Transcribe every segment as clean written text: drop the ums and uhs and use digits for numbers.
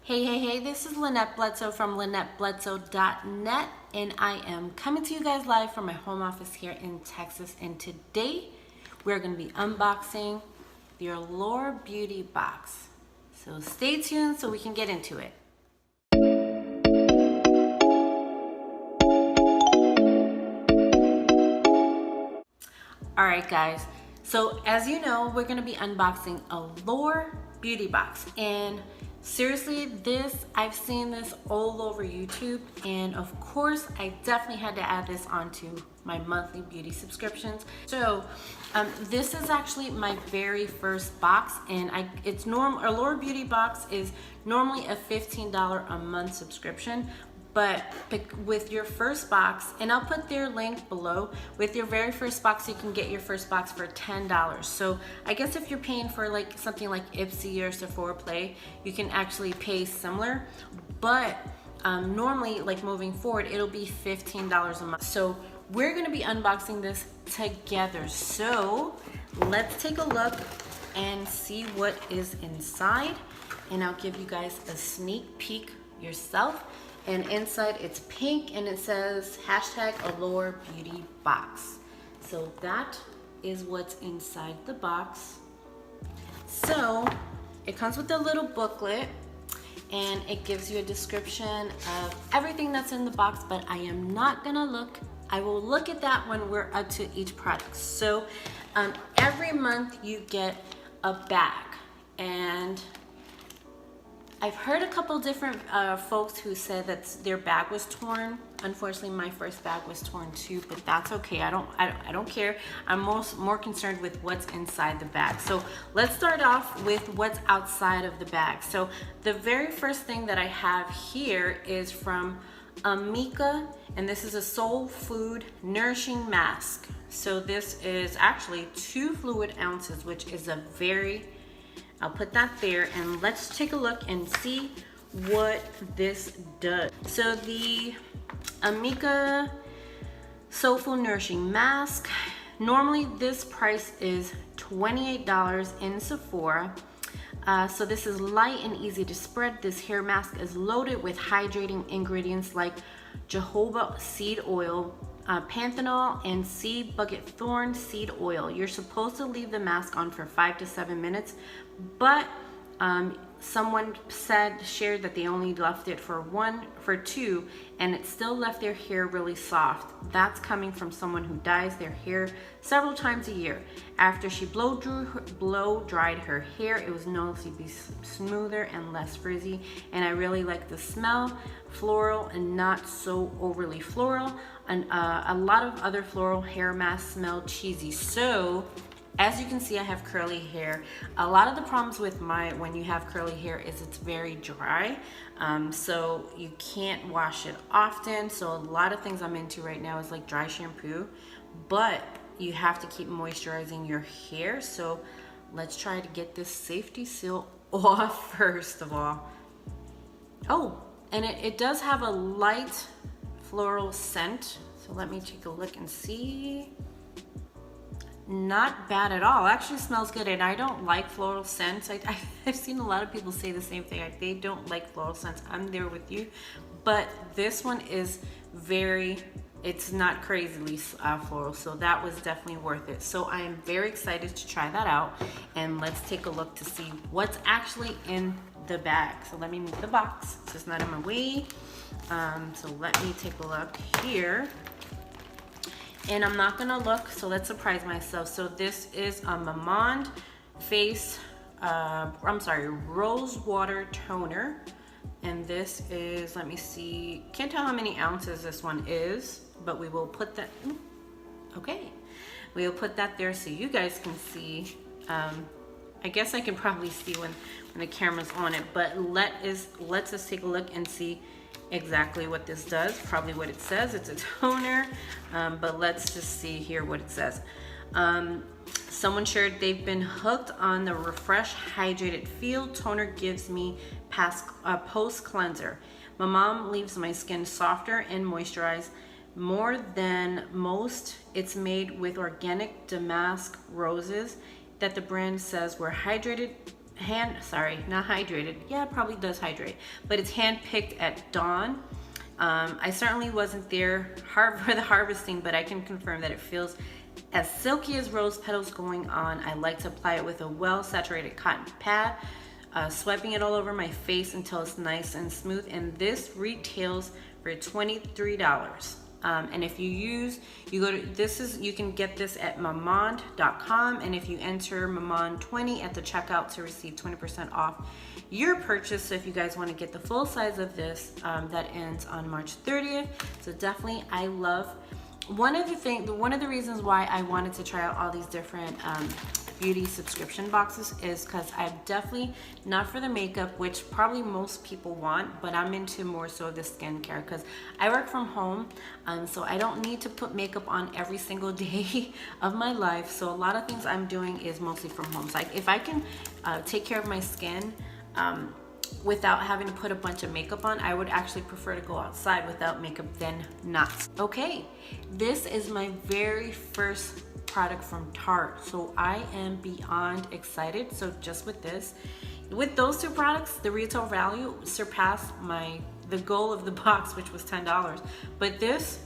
Hey, this is Lynette Bledsoe from LynetteBledsoe.net, and I am coming to you guys live from my home office here in Texas. And today we're going to be unboxing the Allure Beauty Box. So stay tuned so we can get into it. All right, guys. So as you know, we're going to be unboxing Allure Beauty Box, and seriously, I've seen this all over YouTube, and of course I definitely had to add this onto my monthly beauty subscriptions. So this is actually my very first box, and Allure Beauty Box is normally a $15 a month subscription. But with your first box, and I'll put their link below, with your very first box, you can get your first box for $10. So I guess if you're paying for like something like Ipsy or Sephora Play, you can actually pay similar. But normally, like moving forward, it'll be $15 a month. So we're gonna be unboxing this together. So let's take a look and see what is inside. And I'll give you guys a sneak peek yourself. And inside it's pink and it says #Allure Beauty Box. So that is what's inside the box. So it comes with a little booklet and it gives you a description of everything that's in the box, but I am not gonna look. I will look at that when we're up to each product. So every month you get a bag, and I've heard a couple different folks who said that their bag was torn. Unfortunately, my first bag was torn too, but that's okay. I don't care. I'm more concerned with what's inside the bag. So let's start off with what's outside of the bag. So the very first thing that I have here is from Amika, and this is a Soulfood Nourishing Mask. So this is actually 2 fluid ounces, which is a I'll put that there, and let's take a look and see what this does. So the Amika Soulfood Nourishing Mask, normally this price is $28 in Sephora. So this is light and easy to spread. This hair mask is loaded with hydrating ingredients like jojoba seed oil, panthenol, and sea buckthorn seed oil. You're supposed to leave the mask on for 5 to 7 minutes, but someone shared that they only left it for 2, and it still left their hair really soft. That's coming from someone who dyes their hair several times a year. After she blow dried her hair, it was noticeably smoother and less frizzy, and I really like the smell, floral and not so overly floral. And a lot of other floral hair masks smell cheesy. So as you can see, I have curly hair. A lot of the problems with when you have curly hair is it's very dry. So you can't wash it often. So a lot of things I'm into right now is like dry shampoo, but you have to keep moisturizing your hair. So let's try to get this safety seal off first of all. Oh, and it does have a light floral scent. So let me take a look and see. Not bad at all. Actually smells good, and I don't like floral scents. I've seen a lot of people say the same thing. They don't like floral scents. I'm there with you, but this one is it's not crazily floral, so that was definitely worth it. So I am very excited to try that out, and let's take a look to see what's actually in the bag. So let me move the box so it's not in my way. So let me take a look here. And I'm not gonna look, so let's surprise myself. So this is a Mamonde Rose Water Toner. And this is, let me see, can't tell how many ounces this one is, but we will put that, okay. We will put that there so you guys can see. I guess I can probably see when the camera's on it, but let's just take a look and see exactly what this does. Probably what it says. It's a toner, but let's just see here what it says. Someone shared they've been hooked on the refresh hydrated feel. Toner gives me post cleanser. My mom leaves my skin softer and moisturized more than most. It's made with organic damask roses that the brand says were hydrated not hydrated. Yeah, it probably does hydrate, but it's hand picked at dawn. I certainly wasn't there for the harvesting, but I can confirm that it feels as silky as rose petals going on. I like to apply it with a well-saturated cotton pad, swiping it all over my face until it's nice and smooth. And this retails for $23. And if you go to, you can get this at Mamonde.com, and if you enter Mamonde20 at the checkout to receive 20% off your purchase. So if you guys want to get the full size of this, that ends on March 30th. So definitely, I love, one of the reasons why I wanted to try out all these different beauty subscription boxes is because I'm definitely not for the makeup, which probably most people want, but I'm into more so the skincare because I work from home, so I don't need to put makeup on every single day of my life. So a lot of things I'm doing is mostly from home. So if I can take care of my skin without having to put a bunch of makeup on, I would actually prefer to go outside without makeup than not. Okay, this is my very first product from Tarte, so I am beyond excited. So just with those two products, the retail value surpassed the goal of the box, which was $10. But this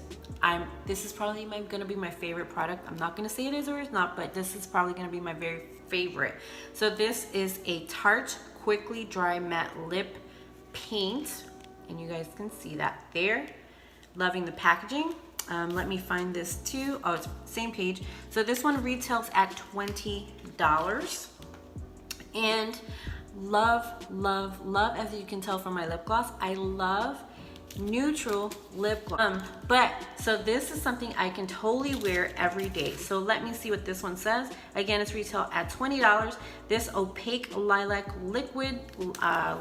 is probably gonna be my favorite product. I'm not gonna say it is or it's not, but this is probably gonna be my very favorite. So this is a Tarte Quickly Dry Matte Lip Paint, and you guys can see that there. Loving the packaging. Let me find this too. Oh, it's same page. So this one retails at $20. And love, as you can tell from my lip gloss, I love neutral lip gloss. So this is something I can totally wear every day. So let me see what this one says. Again, it's retail at $20. This opaque lilac liquid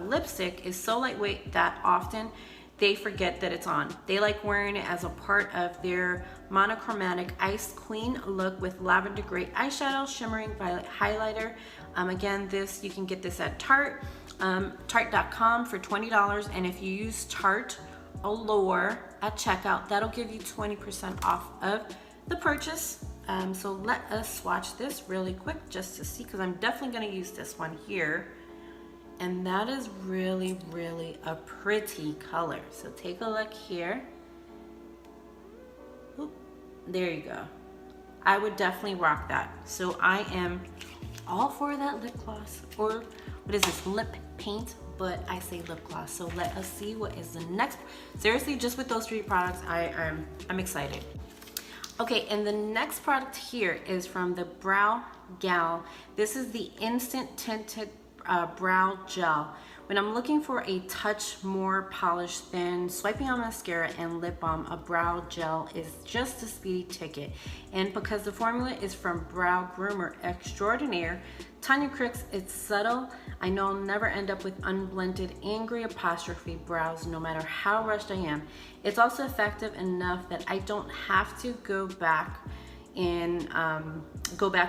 lipstick is so lightweight that often they forget that it's on. They like wearing it as a part of their monochromatic Ice Queen look with lavender gray eyeshadow, shimmering violet highlighter. Again, you can get this at Tarte, Tarte.com for $20. And if you use Tarte Allure at checkout, that'll give you 20% off of the purchase. So let us swatch this really quick just to see, because I'm definitely gonna use this one here. And that is really, really a pretty color. So take a look here. Oop, there you go. I would definitely rock that. So I am all for that lip gloss, or what is this, lip paint, but I say lip gloss. So let us see what is the next. Seriously, just with those three products, I'm excited. Okay, and the next product here is from the BrowGal. This is the Instant Tinted Brow Gel. When I'm looking for a touch more polished than swiping on mascara and lip balm, a brow gel is just a speedy ticket. And because the formula is from brow groomer extraordinaire Tonya Crooks, it's subtle. I know I'll never end up with unblended, angry apostrophe brows no matter how rushed I am. It's also effective enough that I don't have to go back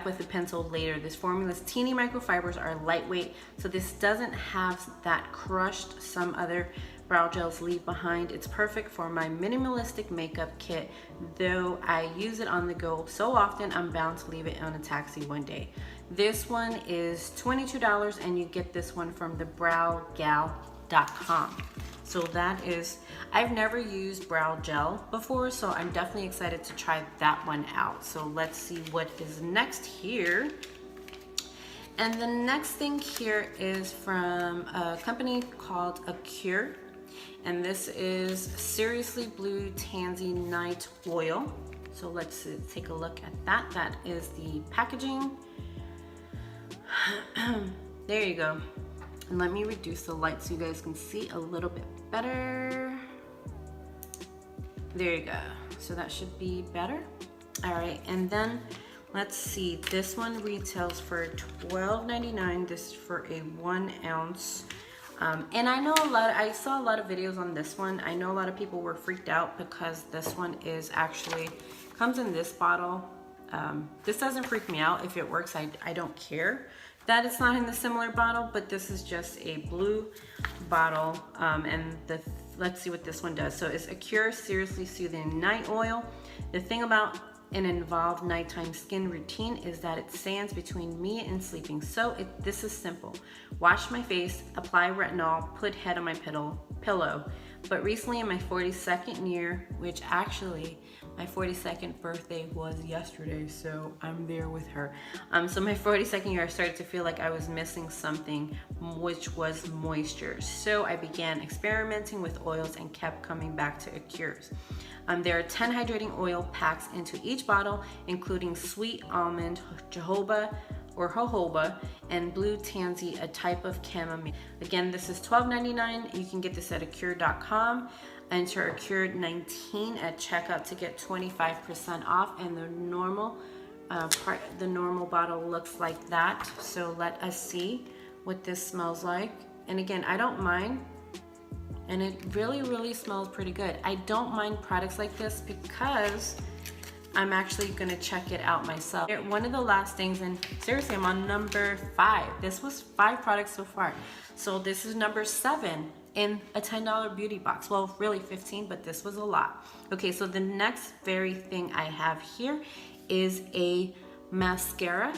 with the pencil later. This formula's teeny microfibers are lightweight, so this doesn't have that crushed some other brow gels leave behind. It's perfect for my minimalistic makeup kit, though I use it on the go so often I'm bound to leave it on a taxi one day. This one is $22, and you get this one from the BrowGal.com. So that is, I've never used brow gel before, so I'm definitely excited to try that one out. So let's see what is next here. And the next thing here is from a company called ACURE. And this is Seriously Blue Tansy Night Oil. So let's take a look at that. That is the packaging. There you go. And let me reduce the light so you guys can see a little bit better. There you go. So that should be better. All right, and then let's see. This one retails for $12.99. This is for a 1 ounce. And I know I saw a lot of videos on this one. I know a lot of people were freaked out because this one is actually, comes in this bottle. This doesn't freak me out. If it works, I don't care that it's not in the similar bottle, but this is just a blue bottle. Let's see what this one does. So it's ACURE Seriously Soothing Night Oil. The thing about an involved nighttime skin routine is that it stands between me and sleeping. So this is simple. Wash my face, apply retinol, put head on my pillow. But recently in my 42nd year, which actually my 42nd birthday was yesterday, so I'm there with her. So my 42nd year, I started to feel like I was missing something, which was moisture. So I began experimenting with oils and kept coming back to ACURE's. There are 10 hydrating oil packs into each bottle, including sweet almond, jojoba, and blue tansy, a type of chamomile. Again, this is $12.99. You can get this at ACURE.com. Enter ACURE19 at checkout to get 25% off, and the normal bottle looks like that. So let us see what this smells like. And again, I don't mind, and it really smells pretty good. I don't mind products like this because I'm actually gonna check it out myself. One of the last things, and seriously, I'm on number 5. This was 5 products so far. So this is number 7 in a $10 beauty box. Well, really 15, but this was a lot. Okay, so the next very thing I have here is a mascara.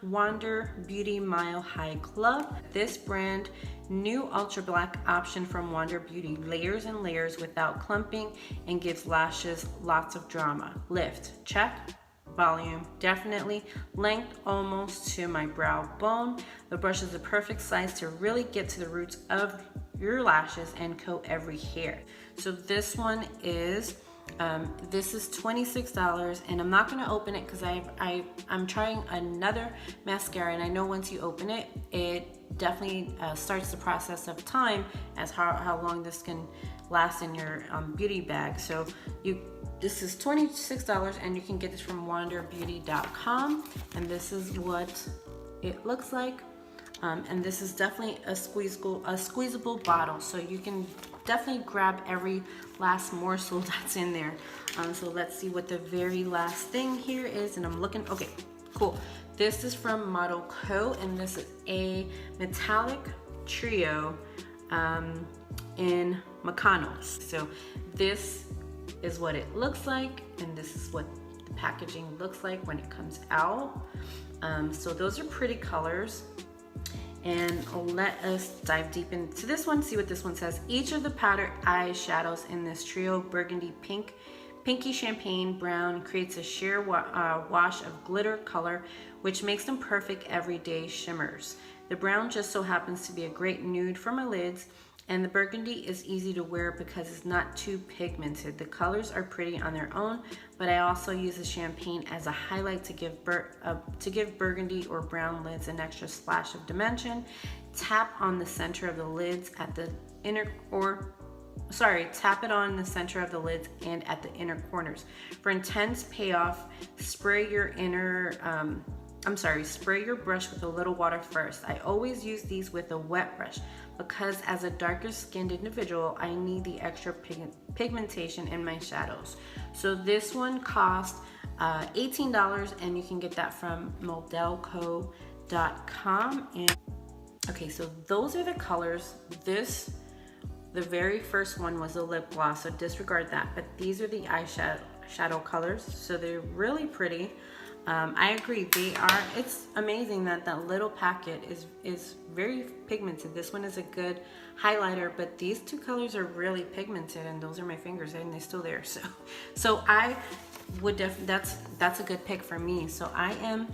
Wander Beauty Mile High Club. This brand new ultra black option from Wander Beauty, layers and layers without clumping and gives lashes lots of drama. Lift, check. Volume, definitely. Length, almost to my brow bone. The brush is the perfect size to really get to the roots of your lashes and coat every hair. So this one is this is $26, and I'm not going to open it because I'm trying another mascara, and I know once you open it, it definitely starts the process of time as how long this can last in your beauty bag. So this is $26, and you can get this from wanderbeauty.com, and this is what it looks like. And this is definitely a squeezable bottle, so you can definitely grab every last morsel that's in there. So let's see what the very last thing here is, and I'm looking. Okay, cool. This is from Model Co, and this is a metallic trio in MYKONOS. So this is what it looks like, and this is what the packaging looks like when it comes out. So those are pretty colors. And let us dive deep into this one, see what this one says. Each of the powder eyeshadows in this trio, burgundy, pink, pinky champagne, brown, creates a sheer wash of glitter color, which makes them perfect everyday shimmers. The brown just so happens to be a great nude for my lids, and the burgundy is easy to wear because it's not too pigmented. The colors are pretty on their own, but I also use the champagne as a highlight to give burgundy or brown lids an extra splash of dimension. Tap on the center of the lids at the tap it on the center of the lids and at the inner corners. For intense payoff, spray your brush with a little water first. I always use these with a wet brush because as a darker skinned individual, I need the extra pigmentation in my shadows. So this one cost $18, and you can get that from modelco.com. And okay, so those are the colors. The very first one was a lip gloss, so disregard that, but these are the eyeshadow colors, so they're really pretty. I agree, it's amazing that that little packet is very pigmented. This one is a good highlighter, but these two colors are really pigmented, and those are my fingers and they're still there. So I would that's a good pick for me. So I am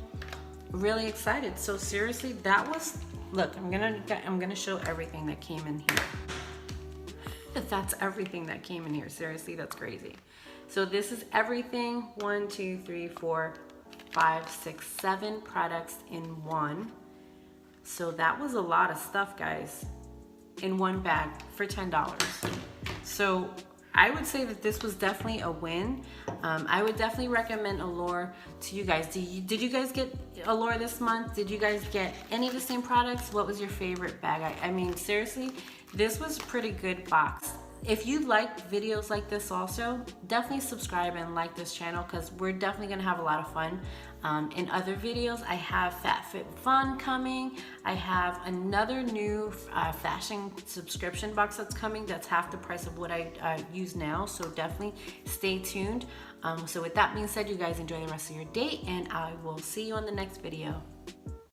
really excited. So seriously, that was, look, I'm gonna show everything that came in here. That's everything that came in here. Seriously, that's crazy. So this is everything. 1, 2, 3, 4, 5, 6, 7 products in one. So that was a lot of stuff, guys, in one bag for $10. So I would say that this was definitely a win. I would definitely recommend Allure to you guys. Did you guys get Allure this month? Did you guys get any of the same products? What was your favorite bag? I mean, seriously, this was a pretty good box. if you like videos like this also, definitely subscribe and like this channel, because we're definitely gonna have a lot of fun. In other videos, I have Fat Fit Fun coming. I have another new fashion subscription box that's coming that's half the price of what I use now, so definitely stay tuned. So with that being said, you guys enjoy the rest of your day, and I will see you on the next video.